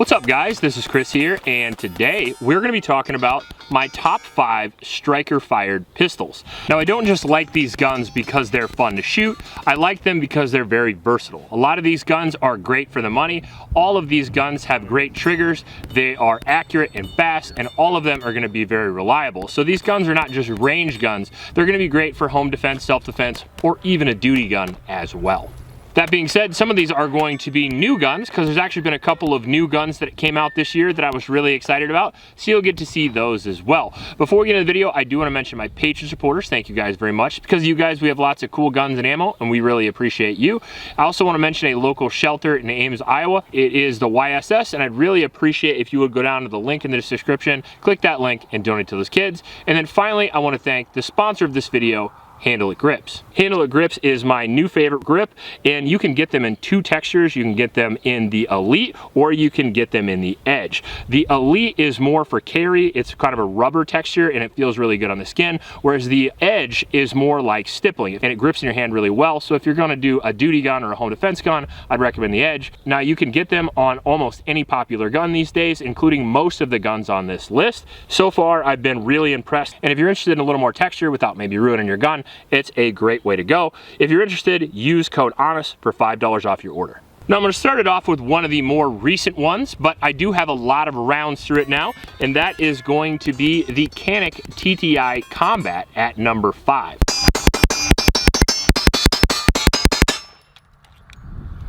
What's up guys, this is Chris here, and today we're going to be talking about my top 5 striker fired pistols. Now I don't just like these guns because they're fun to shoot, I like them because they're very versatile. A lot of these guns are great for the money, all of these guns have great triggers, they are accurate and fast, and all of them are going to be very reliable. So these guns are not just range guns, they're going to be great for home defense, self-defense, or even a duty gun as well. That being said, some of these are going to be new guns because there's actually been a couple of new guns that came out this year that I was really excited about, so you'll get to see those as well. Before we get into the video, I do want to mention my Patreon supporters. Thank you guys very much. Because of you guys, we have lots of cool guns and ammo, and we really appreciate you. I also want to mention a local shelter in Ames, Iowa. It is the YSS, and I'd really appreciate if you would go down to the link in the description, click that link, and donate to those kids. And then finally, I want to thank the sponsor of this video, Handle It Grips. Handle It Grips is my new favorite grip, and you can get them in 2 textures. You can get them in the Elite, or you can get them in the Edge. The Elite is more for carry. It's kind of a rubber texture, and it feels really good on the skin, whereas the Edge is more like stippling, and it grips in your hand really well. So if you're gonna do a duty gun or a home defense gun, I'd recommend the Edge. Now you can get them on almost any popular gun these days, including most of the guns on this list. So far, I've been really impressed, and if you're interested in a little more texture without maybe ruining your gun, it's a great way to go. If you're interested, use code HONEST for $5 off your order. Now I'm going to start it off with one of the more recent ones, but I do have a lot of rounds through it now, and that is going to be the Canik TTI Combat at number 5.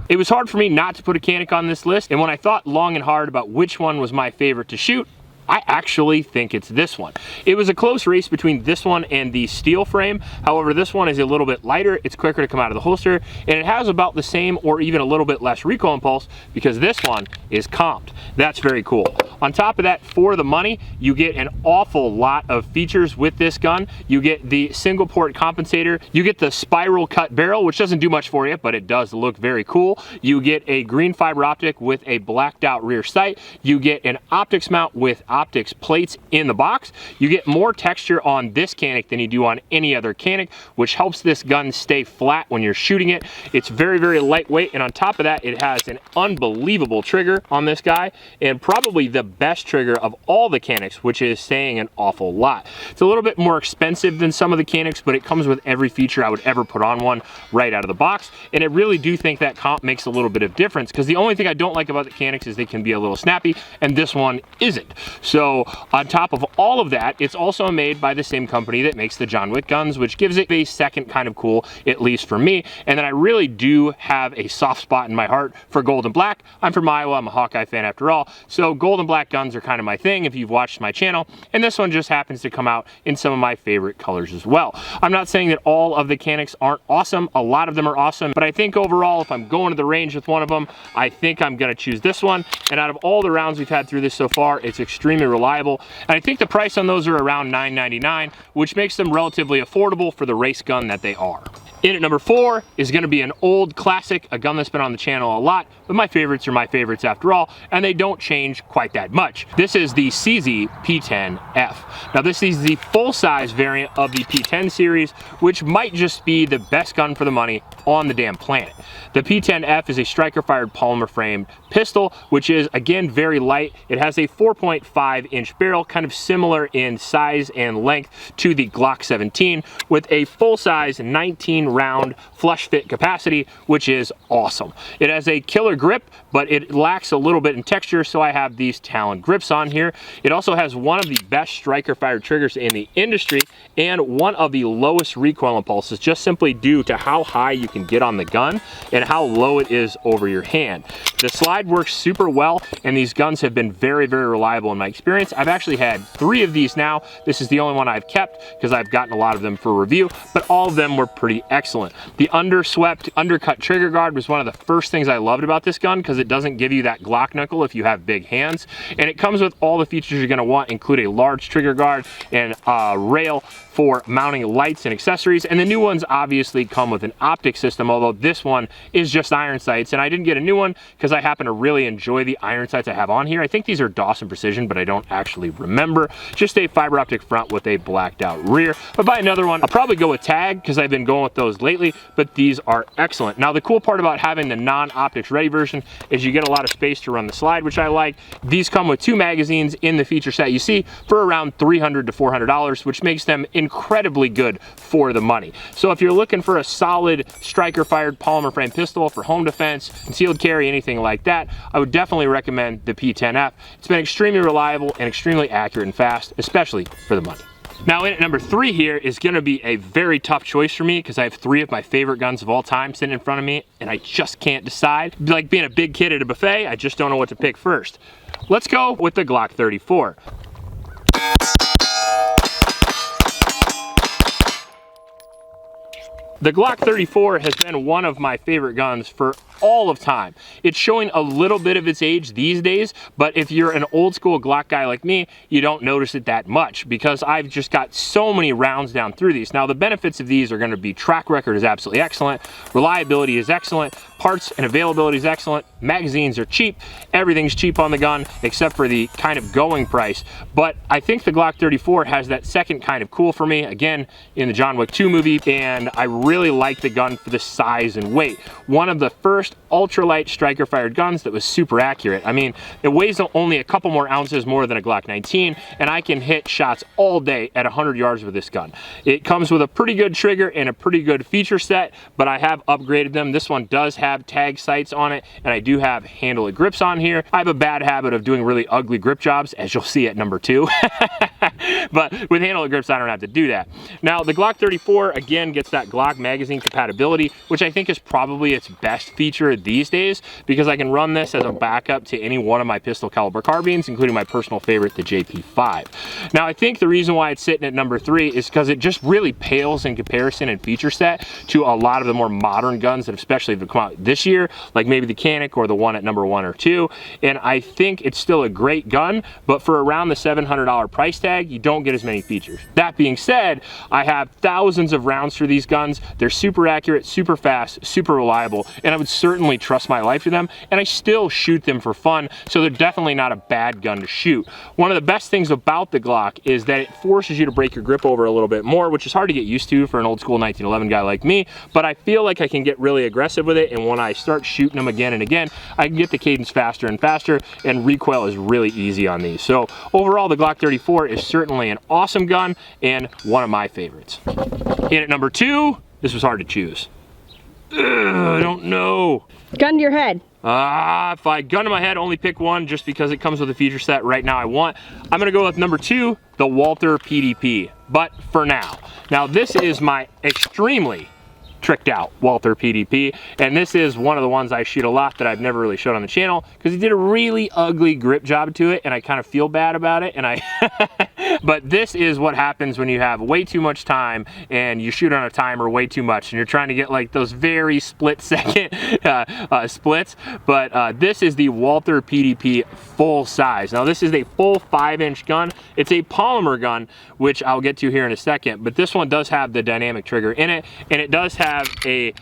It was hard for me not to put a Canik on this list, and when I thought long and hard about which one was my favorite to shoot, I actually think it's this one. It was a close race between this one and the steel frame. However, this one is a little bit lighter, it's quicker to come out of the holster, and it has about the same or even a little bit less recoil impulse because this one is comped. That's very cool. On top of that, for the money, you get an awful lot of features with this gun. You get the single port compensator, you get the spiral cut barrel, which doesn't do much for you, but it does look very cool. You get a green fiber optic with a blacked out rear sight. You get an optics mount with optics plates in the box. You get more texture on this Canik than you do on any other Canik, which helps this gun stay flat when you're shooting it. It's very, very lightweight, and on top of that, it has an unbelievable trigger on this guy, and probably the best trigger of all the Caniks, which is saying an awful lot. It's a little bit more expensive than some of the Caniks, but it comes with every feature I would ever put on one right out of the box, and I really do think that comp makes a little bit of difference, because the only thing I don't like about the Caniks is they can be a little snappy, and this one isn't. So on top of all of that, it's also made by the same company that makes the John Wick guns, which gives it a second kind of cool, at least for me. And then I really do have a soft spot in my heart for gold and black. I'm from Iowa, I'm a Hawkeye fan after all, so gold and black guns are kind of my thing if you've watched my channel, and this one just happens to come out in some of my favorite colors as well. I'm not saying that all of the Caniks aren't awesome, a lot of them are awesome, but I think overall, if I'm going to the range with one of them, I think I'm gonna choose this one. And out of all the rounds we've had through this so far, it's extremely reliable, and I think the price on those are around $9.99, which makes them relatively affordable for the race gun that they are. In at number 4 is going to be an old classic, a gun that's been on the channel a lot, but my favorites are my favorites after all, and they don't change quite that much. This is the CZ P10F. Now this is the full-size variant of the P10 series, which might just be the best gun for the money on the damn planet. The P10F is a striker-fired polymer-framed pistol, which is, again, very light. It has a 4.5-inch barrel, kind of similar in size and length to the Glock 17, with a full-size 19-round flush-fit capacity, which is awesome. It has a killer grip, but it lacks a little bit in texture, so I have these Talon grips on here. It also has one of the best striker-fired triggers in the industry, and one of the lowest recoil impulses, just simply due to how high you can get on the gun and how low it is over your hand. The slide works super well, and these guns have been very, very reliable in my experience. I've actually had 3 of these now. This is the only one I've kept because I've gotten a lot of them for review, but all of them were pretty excellent. The underswept, undercut trigger guard was one of the first things I loved about this gun because it doesn't give you that Glock knuckle if you have big hands, and it comes with all the features you're going to want, include a large trigger guard and rail, for mounting lights and accessories, and the new ones obviously come with an optic system, although this one is just iron sights, and I didn't get a new one because I happen to really enjoy the iron sights I have on here. I think these are Dawson Precision, but I don't actually remember. Just a fiber optic front with a blacked out rear. If I buy another one, I'll probably go with Tag because I've been going with those lately, but these are excellent. Now, the cool part about having the non-optics ready version is you get a lot of space to run the slide, which I like. These come with 2 magazines in the feature set you see for around $300 to $400, which makes them incredibly good for the money. So if you're looking for a solid striker-fired polymer frame pistol for home defense, concealed carry, anything like that, I would definitely recommend the P10F. It's been extremely reliable and extremely accurate and fast, especially for the money. Now, in at number 3 here is gonna be a very tough choice for me because I have 3 of my favorite guns of all time sitting in front of me and I just can't decide. Like being a big kid at a buffet, I just don't know what to pick first. Let's go with the Glock 34. The Glock 34 has been one of my favorite guns for all of time. It's showing a little bit of its age these days, but if you're an old school Glock guy like me, you don't notice it that much because I've just got so many rounds down through these. Now, the benefits of these are going to be track record is absolutely excellent, reliability is excellent, parts and availability is excellent, magazines are cheap, everything's cheap on the gun except for the kind of going price. But I think the Glock 34 has that second kind of cool for me, again, in the John Wick 2 movie, and I really like the gun for the size and weight. One of the first ultralight striker fired guns that was super accurate. I mean, it weighs only a couple more ounces more than a Glock 19, and I can hit shots all day at 100 yards with this gun. It comes with a pretty good trigger and a pretty good feature set, but I have upgraded them. This one does have Tag sights on it, and I do have handle-it grips on here. I have a bad habit of doing really ugly grip jobs, as you'll see at number 2. But with handle-it grips, I don't have to do that. Now, the Glock 34, again, gets that Glock magazine compatibility, which I think is probably its best feature these days because I can run this as a backup to any one of my pistol caliber carbines, including my personal favorite, the JP5. Now, I think the reason why it's sitting at number 3 is because it just really pales in comparison and feature set to a lot of the more modern guns that especially have come out this year, like maybe the Canik or the one at number 1 or 2. And I think it's still a great gun, but for around the $700 price tag, you don't get as many features. That being said, I have thousands of rounds for these guns. They're super accurate, super fast, super reliable, and I would certainly trust my life to them, and I still shoot them for fun, so they're definitely not a bad gun to shoot. One of the best things about the Glock is that it forces you to break your grip over a little bit more, which is hard to get used to for an old school 1911 guy like me, but I feel like I can get really aggressive with it, and when I start shooting them again and again, I can get the cadence faster and faster, and recoil is really easy on these. So overall, the Glock 34 is certainly an awesome gun and one of my favorites. In at number 2, this was hard to choose. I don't know. Gun to your head. If I gun to my head, only pick one just because it comes with a feature set right now I want. I'm gonna go with number 2, the Walther PDP, but for now. Now, this is my extremely tricked out Walther PDP, and this is one of the ones I shoot a lot that I've never really showed on the channel because he did a really ugly grip job to it and I kind of feel bad about it, and but this is what happens when you have way too much time and you shoot on a timer way too much and you're trying to get like those very split second splits. But this is the Walther PDP full size. Now, this is a full 5-inch gun. It's a polymer gun, which I'll get to here in a second, but this one does have the dynamic trigger in it, and it does have a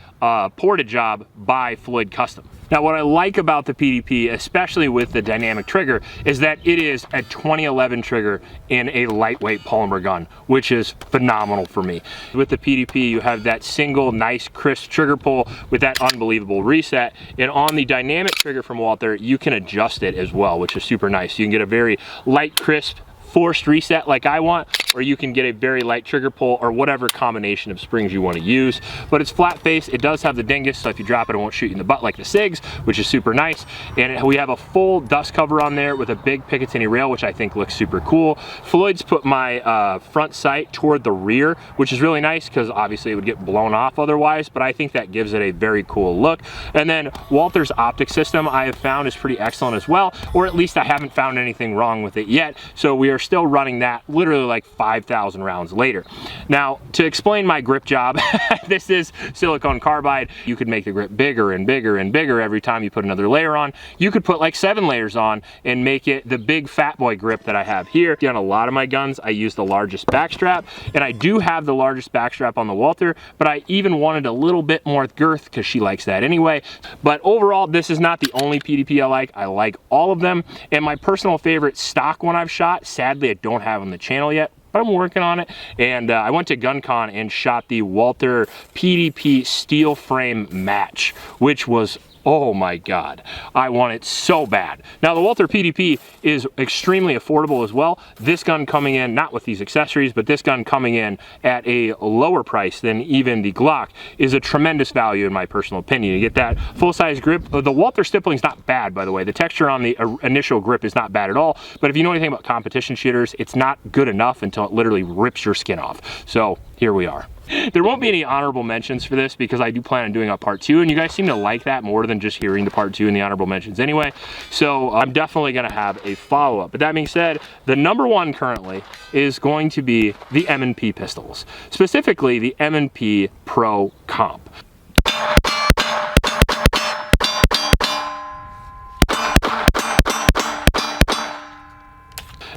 ported job by Floyd Custom. Now, what I like about the PDP, especially with the dynamic trigger, is that it is a 2011 trigger in a lightweight polymer gun, which is phenomenal for me. With the PDP, you have that single nice crisp trigger pull with that unbelievable reset, and on the dynamic trigger from Walther, you can adjust it as well, which is super nice. You can get a very light, crisp, forced reset like I want, or you can get a very light trigger pull or whatever combination of springs you want to use. But it's flat face. It does have the dingus, so if you drop it, it won't shoot you in the butt like the SIGs, which is super nice. And we have a full dust cover on there with a big Picatinny rail, which I think looks super cool. Floyd's put my front sight toward the rear, which is really nice because obviously it would get blown off otherwise, but I think that gives it a very cool look. And then Walther's optic system I have found is pretty excellent as well, or at least I haven't found anything wrong with it yet. So we are still running that literally like 5,000 rounds later. Now, to explain my grip job, this is silicone carbide. You could make the grip bigger and bigger and bigger every time you put another layer on. You could put like 7 layers on and make it the big fat boy grip that I have here. On a lot of my guns, I use the largest backstrap, and I do have the largest backstrap on the Walther, but I even wanted a little bit more girth because she likes that anyway. But overall, this is not the only PDP I like. I like all of them, and my personal favorite stock one I've shot, sadly I don't have on the channel yet, but I'm working on it. And I went to GunCon and shot the Walther PDP steel frame match, which was, oh my God, I want it so bad. Now the Walther PDP is extremely affordable as well. This gun coming in, not with these accessories, but this gun coming in at a lower price than even the Glock is a tremendous value in my personal opinion. You get that full-size grip. The Walther stippling is not bad, by the way. The texture on the initial grip is not bad at all, but if you know anything about competition shooters, it's not good enough until it literally rips your skin off. So here we are. There won't be any honorable mentions for this because I do plan on doing a part 2, and you guys seem to like that more than just hearing the part 2 and the honorable mentions anyway. So I'm definitely going to have a follow-up. But that being said, the number 1 currently is going to be the M&P pistols, specifically the M&P Pro Comp.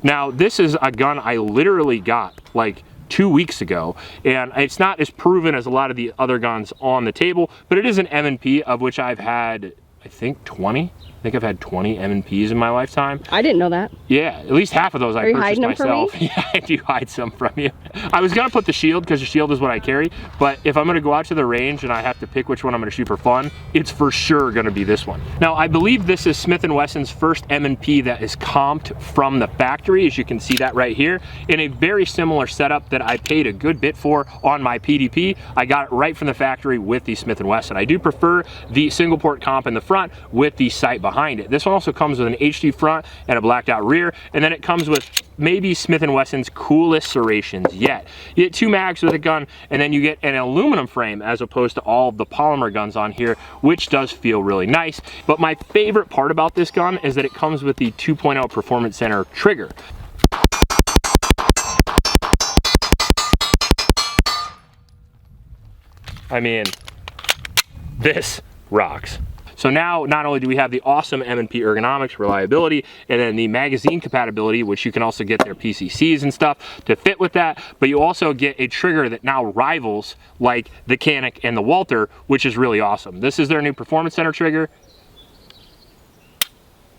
Now, this is a gun I literally got like 2 weeks ago, and it's not as proven as a lot of the other guns on the table, but it is an M&P of which I've had, I think, 20. I think I've had 20 M&Ps in my lifetime. I didn't know that. Yeah, at least half of those I purchased myself. From me? Yeah, I do hide some from you. I was gonna put the shield because the shield is what I carry, but if I'm gonna go out to the range and I have to pick which one I'm gonna shoot for fun, it's for sure gonna be this one. Now, I believe this is Smith & Wesson's first M&P that is comped from the factory, as you can see that right here, in a very similar setup that I paid a good bit for on my PDP. I got it right from the factory with the Smith & Wesson. I do prefer the single port comp in the front with the sight behind it. This one also comes with an HD front and a blacked out rear, and then it comes with maybe Smith & Wesson's coolest serrations yet. You get 2 mags with a gun, and then you get an aluminum frame as opposed to all of the polymer guns on here, which does feel really nice. But my favorite part about this gun is that it comes with the 2.0 Performance Center trigger. I mean, this rocks. So now, not only do we have the awesome M&P ergonomics, reliability, and then the magazine compatibility, which you can also get their PCCs and stuff to fit with that, but you also get a trigger that now rivals like the Canik and the Walther, which is really awesome. This is their new Performance Center trigger,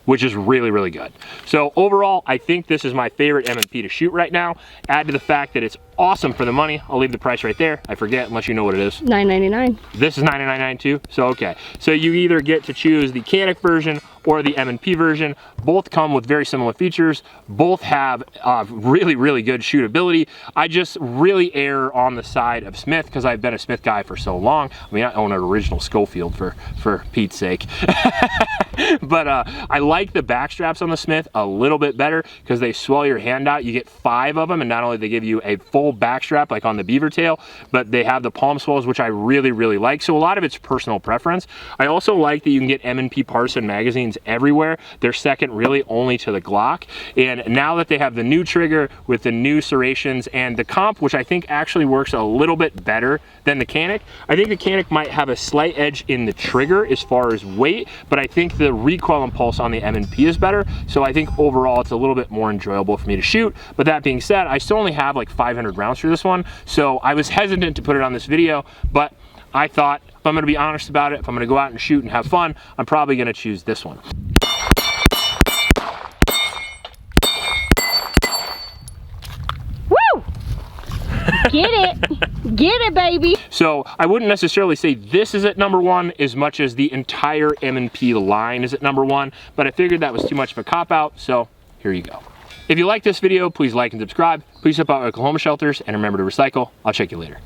which is really, really good. So overall, I think this is my favorite M&P to shoot right now. Add to the fact that it's awesome for the money. I'll leave the price right there. I forget unless you know what it is. $9.99. This is $9.99 too, so okay. So you either get to choose the Canik version or the M&P version. Both come with very similar features. Both have really, really good shootability. I just really err on the side of Smith because I've been a Smith guy for so long. I mean, I own an original Schofield for Pete's sake. But I like the back straps on the Smith a little bit better because they swell your hand out. You get 5 of them, and not only they give you a full back strap like on the beaver tail, but they have the palm swells, which I really, really like. So a lot of it's personal preference. I also like that you can get M&P partisan magazines everywhere. They're second really only to the Glock. And now that they have the new trigger with the new serrations and the comp, which I think actually works a little bit better than the Canik. I think the Canik might have a slight edge in the trigger as far as weight, but I think the recoil impulse on the M&P is better. So I think overall it's a little bit more enjoyable for me to shoot. But that being said, I still only have like 500 rounds for this one. So I was hesitant to put it on this video, but I thought if I'm gonna be honest about it, if I'm gonna go out and shoot and have fun, I'm probably gonna choose this one. Woo! Get it. Get it, baby. So I wouldn't necessarily say this is at number 1 as much as the entire M&P line is at number 1, but I figured that was too much of a cop-out, so here you go. If you like this video, please like and subscribe. Please help out Oklahoma shelters, and remember to recycle. I'll check you later.